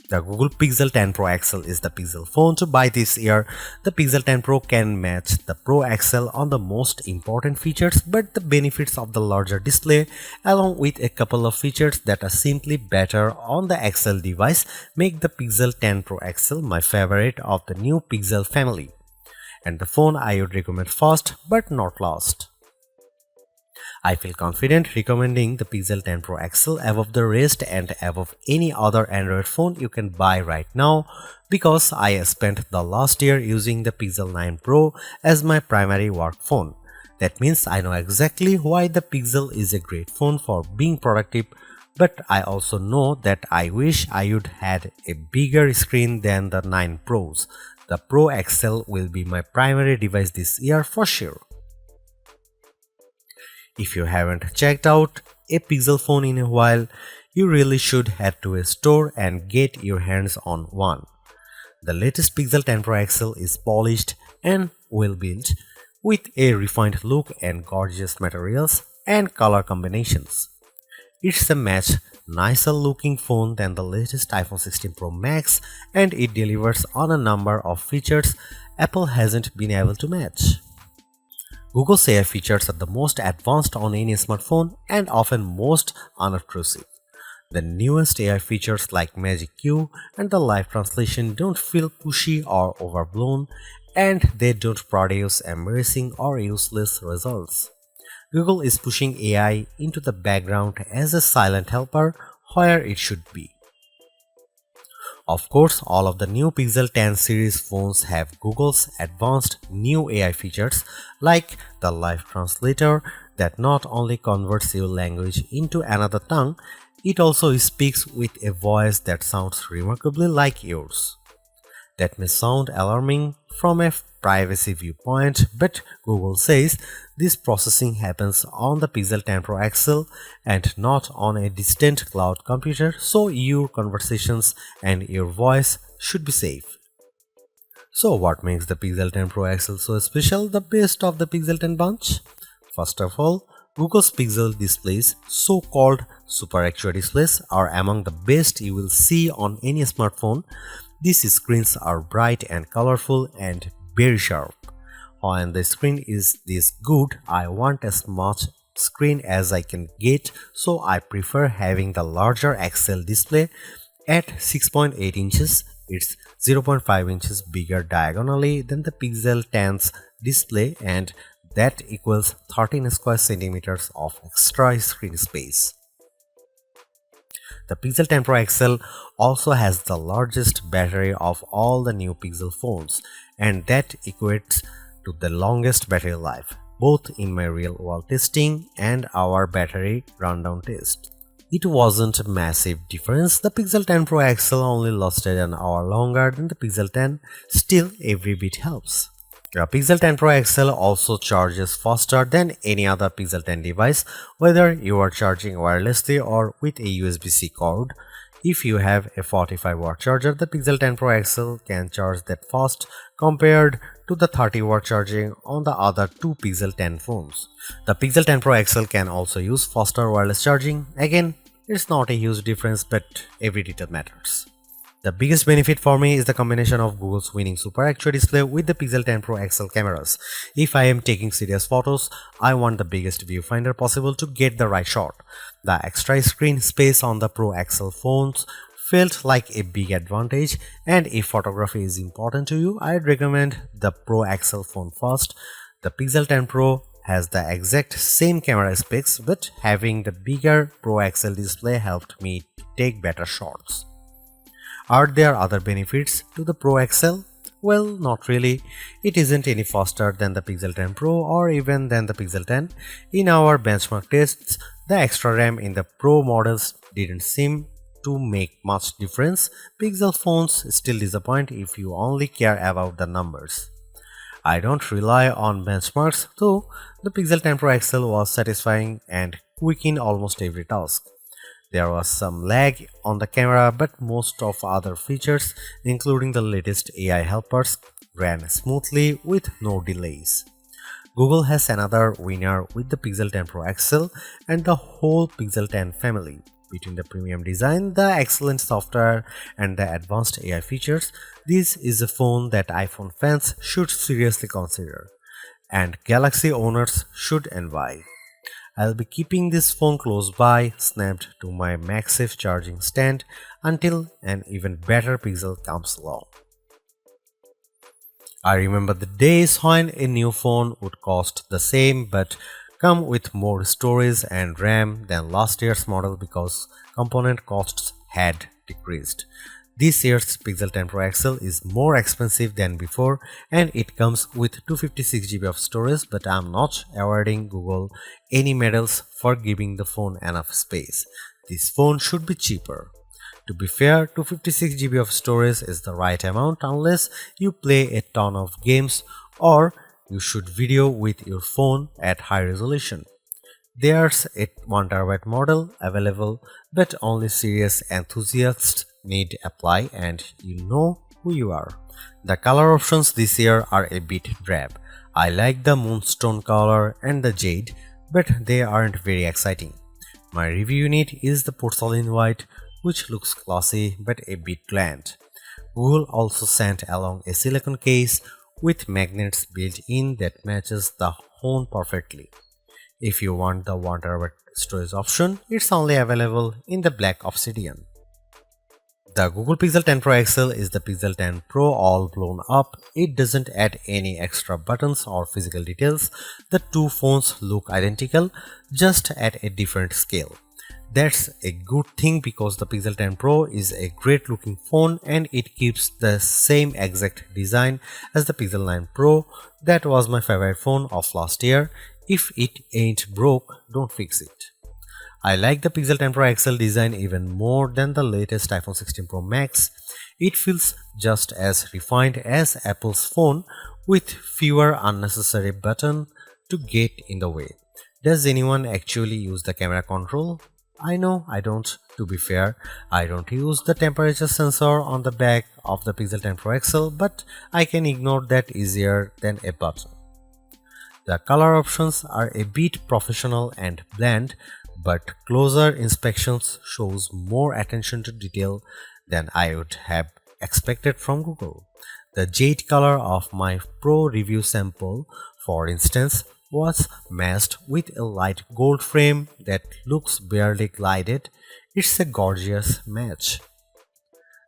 The Google Pixel 10 Pro XL is the Pixel phone to buy this year. The Pixel 10 Pro can match the Pro XL on the most important features, but the benefits of the larger display, along with a couple of features that are simply better on the XL device, make the Pixel 10 Pro XL my favorite of the new Pixel family, and the phone I would recommend first but not last. I feel confident recommending the Pixel 10 Pro XL above the rest and above any other Android phone you can buy right now, because I spent the last year using the Pixel 9 Pro as my primary work phone. That means I know exactly why the Pixel is a great phone for being productive, but I also know that I wish I would had a bigger screen than the 9 Pros. The Pro XL will be my primary device this year for sure. If you haven't checked out a Pixel phone in a while, you really should head to a store and get your hands on one. The latest Pixel 10 Pro XL is polished and well built, with a refined look and gorgeous materials and color combinations. It's a much nicer looking phone than the latest iPhone 16 Pro Max, and it delivers on a number of features Apple hasn't been able to match. Google's AI features are the most advanced on any smartphone and often most unobtrusive. The newest AI features like Magic Q and the live translation don't feel pushy or overblown, and they don't produce embarrassing or useless results. Google is pushing AI into the background as a silent helper where it should be. Of course, all of the new Pixel 10 series phones have Google's advanced new AI features like the live translator that not only converts your language into another tongue, it also speaks with a voice that sounds remarkably like yours. That may sound alarming from a privacy viewpoint, but Google says this processing happens on the Pixel 10 Pro XL and not on a distant cloud computer, so your conversations and your voice should be safe. So what makes the Pixel 10 Pro XL so special, the best of the Pixel 10 bunch? First of all, Google's Pixel displays, so-called Super Actua displays, are among the best you will see on any smartphone. These screens are bright and colorful and very sharp. When the screen is this good, I want as much screen as I can get, so I prefer having the larger XL display at 6.8 inches. It's 0.5 inches bigger diagonally than the Pixel 10's display, and that equals 13 square centimeters of extra screen space. The Pixel 10 Pro XL also has the largest battery of all the new Pixel phones, and that equates to the longest battery life, both in my real-world testing and our battery rundown test. It wasn't a massive difference. The Pixel 10 Pro XL only lasted an hour longer than the Pixel 10, still every bit helps. The Pixel 10 Pro XL also charges faster than any other Pixel 10 device, whether you are charging wirelessly or with a USB-C cord. If you have a 45-watt charger, the Pixel 10 Pro XL can charge that fast compared to the 30-watt charging on the other two Pixel 10 phones. The Pixel 10 Pro XL can also use faster wireless charging. Again, it's not a huge difference, but every detail matters. The biggest benefit for me is the combination of Google's winning Super Actua display with the Pixel 10 Pro XL cameras. If I am taking serious photos, I want the biggest viewfinder possible to get the right shot. The extra screen space on the Pro XL phones felt like a big advantage, and if photography is important to you, I'd recommend the Pro XL phone first. The Pixel 10 Pro has the exact same camera specs, but having the bigger Pro XL display helped me take better shots. Are there other benefits to the Pro XL? Well, not really. It isn't any faster than the Pixel 10 Pro or even than the Pixel 10. In our benchmark tests, the extra RAM in the Pro models didn't seem to make much difference. Pixel phones still disappoint if you only care about the numbers. I don't rely on benchmarks, though. The Pixel 10 Pro XL was satisfying and quick in almost every task. There was some lag on the camera, but most of other features, including the latest AI helpers, ran smoothly with no delays. Google has another winner with the Pixel 10 Pro XL and the whole Pixel 10 family. Between the premium design, the excellent software, and the advanced AI features, this is a phone that iPhone fans should seriously consider, and Galaxy owners should envy. I'll be keeping this phone close by, snapped to my MagSafe charging stand until an even better Pixel comes along. I remember the days when a new phone would cost the same but come with more storage and RAM than last year's model because component costs had decreased. This year's Pixel 10 Pro XL is more expensive than before and it comes with 256 GB of storage, but I'm not awarding Google any medals for giving the phone enough space. This phone should be cheaper. To be fair, 256 GB of storage is the right amount unless you play a ton of games or you shoot video with your phone at high resolution. There's a 1TB model available, but only serious enthusiasts need apply, and you know who you are. The color options this year are a bit drab. I like the moonstone color and the jade, but they aren't very exciting. My review unit is the porcelain white, which looks classy but a bit bland. Google also sent along a silicone case with magnets built in that matches the phone perfectly. If you want the 1TB storage option, it's only available in the black obsidian. The Google Pixel 10 Pro XL is the Pixel 10 Pro all blown up. It doesn't add any extra buttons or physical details. The two phones look identical, just at a different scale. That's a good thing because the Pixel 10 Pro is a great looking phone and it keeps the same exact design as the Pixel 9 Pro. That was my favorite phone of last year. If it ain't broke, don't fix it. I like the Pixel 10 Pro XL design even more than the latest iPhone 16 Pro Max. It feels just as refined as Apple's phone with fewer unnecessary buttons to get in the way. Does anyone actually use the camera control? I know I don't. To be fair, I don't use the temperature sensor on the back of the Pixel 10 Pro XL, but I can ignore that easier than a button. The color options are a bit professional and bland, but closer inspections shows more attention to detail than I would have expected from Google. The jade color of my Pro review sample, for instance, was matched with a light gold frame that looks barely glided. It's a gorgeous match.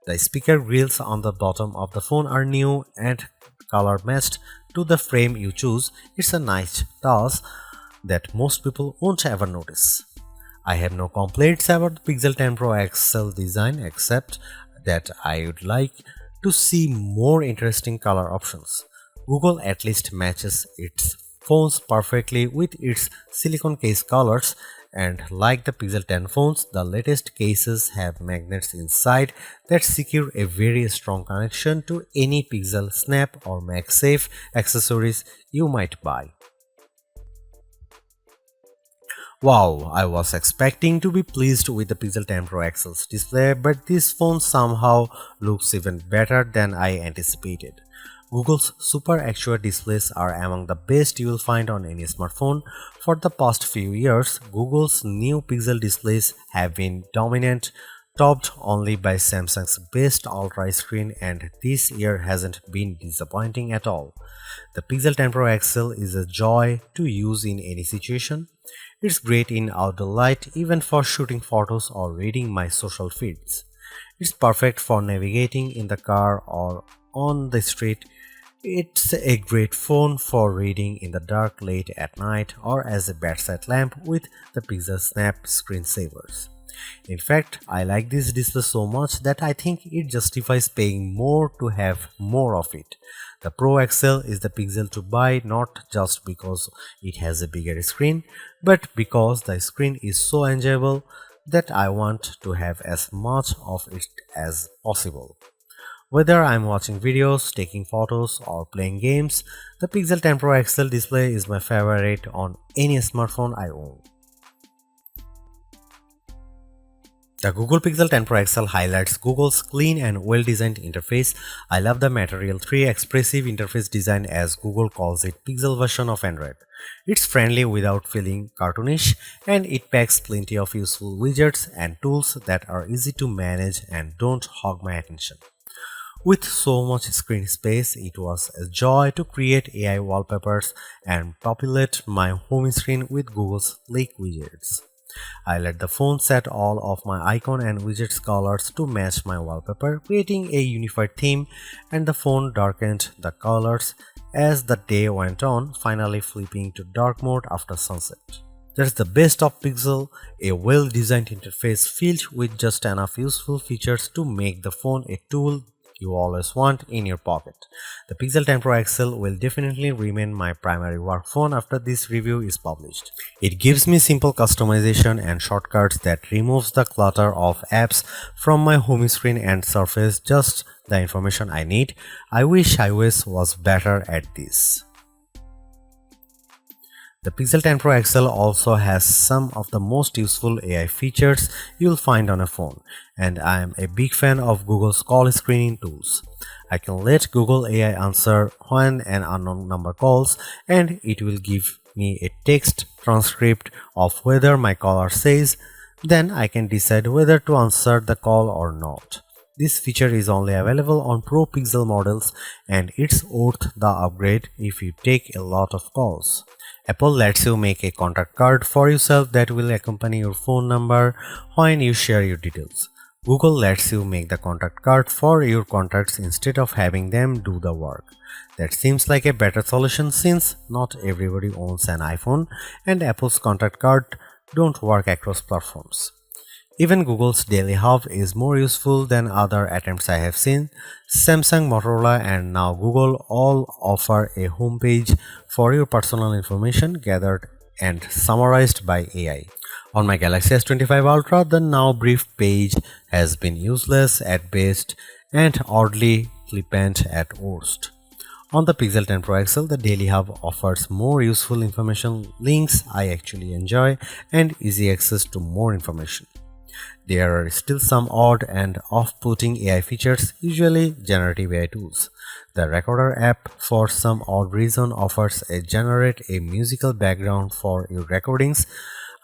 The speaker grills on the bottom of the phone are new and color matched to the frame you choose. It's a nice touch that most people won't ever notice. I have no complaints about the Pixel 10 Pro XL design except that I would like to see more interesting color options. Google at least matches its phones perfectly with its silicone case colors, and like the Pixel 10 phones, the latest cases have magnets inside that secure a very strong connection to any Pixel Snap or MagSafe accessories you might buy. Wow, I was expecting to be pleased with the Pixel 10 Pro XL's display, but this phone somehow looks even better than I anticipated. Google's Super Actua displays are among the best you will find on any smartphone. For the past few years, Google's new Pixel displays have been dominant, topped only by Samsung's best Ultra screen, and this year hasn't been disappointing at all. The Pixel 10 Pro XL is a joy to use in any situation. It's great in outdoor light, even for shooting photos or reading my social feeds. It's perfect for navigating in the car or on the street. It's a great phone for reading in the dark late at night or as a bedside lamp with the Pixel Snap screensavers. In fact, I like this display so much that I think it justifies paying more to have more of it. The Pro XL is the Pixel to buy not just because it has a bigger screen, but because the screen is so enjoyable that I want to have as much of it as possible. Whether I'm watching videos, taking photos, or playing games, the Pixel 10 Pro XL display is my favorite on any smartphone I own. The Google Pixel 10 Pro XL highlights Google's clean and well-designed interface. I love the Material 3 expressive interface design, as Google calls it Pixel version of Android. It's friendly without feeling cartoonish, and it packs plenty of useful widgets and tools that are easy to manage and don't hog my attention. With so much screen space, it was a joy to create AI wallpapers and populate my home screen with Google's sleek widgets. I let the phone set all of my icon and widgets colors to match my wallpaper, creating a unified theme, and the phone darkened the colors as the day went on, finally flipping to dark mode after sunset. That's the best of Pixel, a well-designed interface filled with just enough useful features to make the phone a tool you always want in your pocket. The Pixel 10 Pro XL will definitely remain my primary work phone after this review is published. It gives me simple customization and shortcuts that removes the clutter of apps from my home screen and surface just the information I need. I wish iOS was better at this. The Pixel 10 Pro XL also has some of the most useful AI features you'll find on a phone, and I am a big fan of Google's call screening tools. I can let Google AI answer when an unknown number calls, and it will give me a text transcript of whether my caller says, then I can decide whether to answer the call or not. This feature is only available on Pro Pixel models, and it's worth the upgrade if you take a lot of calls. Apple lets you make a contact card for yourself that will accompany your phone number when you share your details. Google lets you make the contact card for your contacts instead of having them do the work. That seems like a better solution since not everybody owns an iPhone and Apple's contact card don't work across platforms. Even Google's Daily Hub is more useful than other attempts I have seen. Samsung, Motorola, and now Google all offer a homepage for your personal information gathered and summarized by AI. On my Galaxy S25 Ultra, the now brief page has been useless at best and oddly flippant at worst. On the Pixel 10 Pro XL, the Daily Hub offers more useful information, links I actually enjoy, and easy access to more information. There are still some odd and off-putting AI features, usually generative AI tools. The Recorder app, for some odd reason, offers a generate a musical background for your recordings.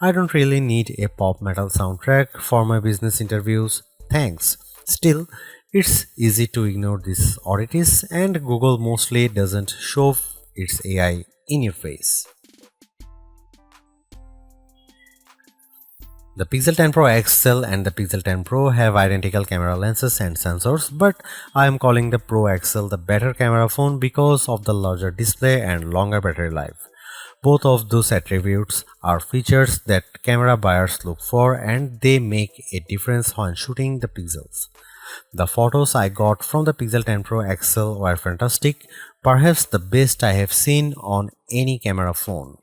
I don't really need a pop metal soundtrack for my business interviews. Thanks. Still, it's easy to ignore these oddities, and Google mostly doesn't shove its AI in your face. The Pixel 10 Pro XL and the Pixel 10 Pro have identical camera lenses and sensors, but I am calling the Pro XL the better camera phone because of the larger display and longer battery life. Both of those attributes are features that camera buyers look for, and they make a difference when shooting the pixels. The photos I got from the Pixel 10 Pro XL were fantastic, perhaps the best I have seen on any camera phone.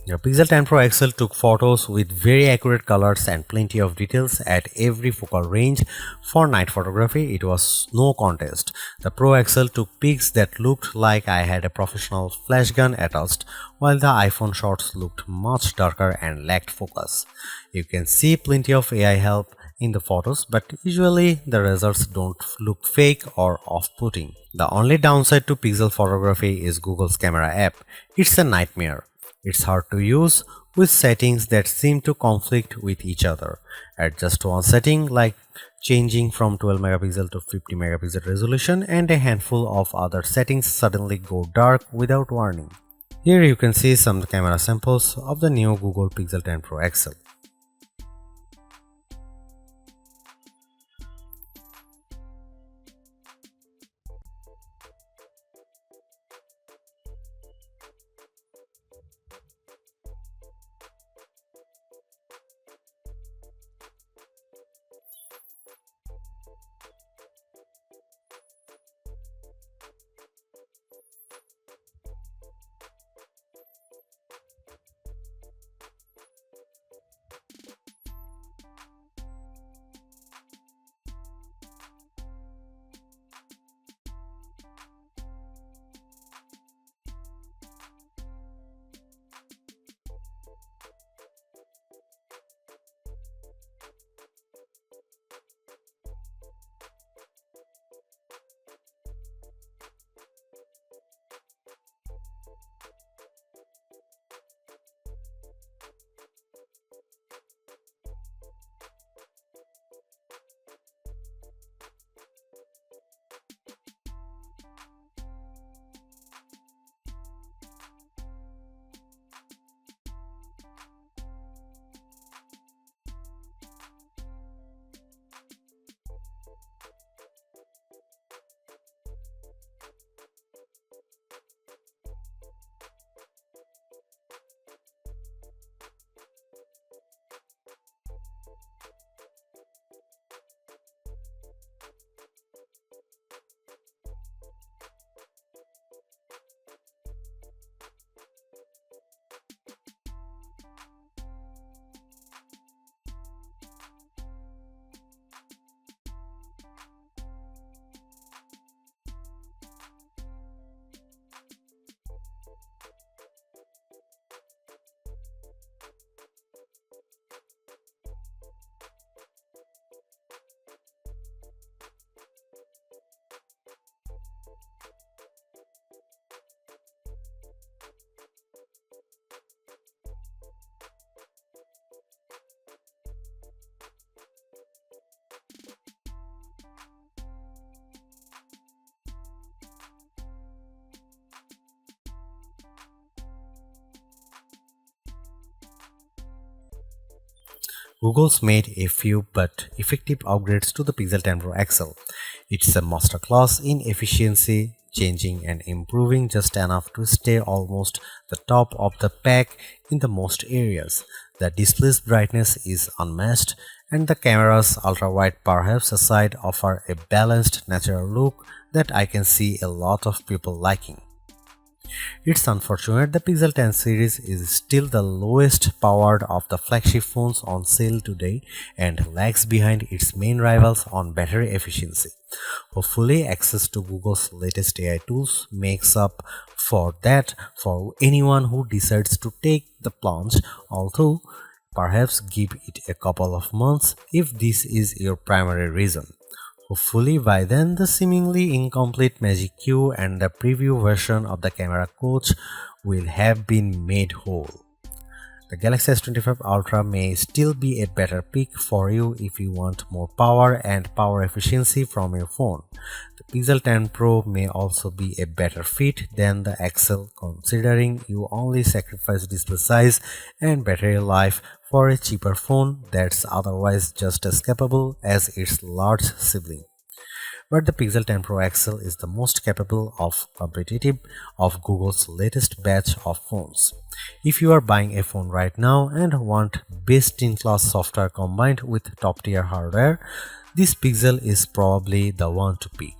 The Pixel 10 Pro XL took photos with very accurate colors and plenty of details at every focal range. For night photography, it was no contest. The Pro XL took pics that looked like I had a professional flash gun attached, while the iPhone shots looked much darker and lacked focus. You can see plenty of AI help in the photos, but usually the results don't look fake or off-putting. The only downside to Pixel photography is Google's camera app. It's a nightmare. It's hard to use with settings that seem to conflict with each other. At just one setting, like changing from 12 megapixel to 50 megapixel resolution, and a handful of other settings suddenly go dark without warning. Here you can see some camera samples of the new Google Pixel 10 Pro XL. Google's made a few but effective upgrades to the Pixel 10 Pro XL. It's a masterclass in efficiency, changing and improving just enough to stay almost the top of the pack in the most areas. The display's brightness is unmatched, and the camera's ultra-wide perhaps aside offer a balanced natural look that I can see a lot of people liking. It's unfortunate the Pixel 10 series is still the lowest powered of the flagship phones on sale today and lags behind its main rivals on battery efficiency. Hopefully, access to Google's latest AI tools makes up for that for anyone who decides to take the plunge, although perhaps give it a couple of months if this is your primary reason. Hopefully by then the seemingly incomplete Magic Q and the preview version of the camera coach will have been made whole. The Galaxy S25 Ultra may still be a better pick for you if you want more power and power efficiency from your phone. The Pixel 10 Pro may also be a better fit than the XL considering you only sacrifice display size and battery life for a cheaper phone that's otherwise just as capable as its large sibling. But the Pixel 10 Pro XL is the most capable of competitive of Google's latest batch of phones. If you are buying a phone right now and want best-in-class software combined with top-tier hardware, this Pixel is probably the one to pick.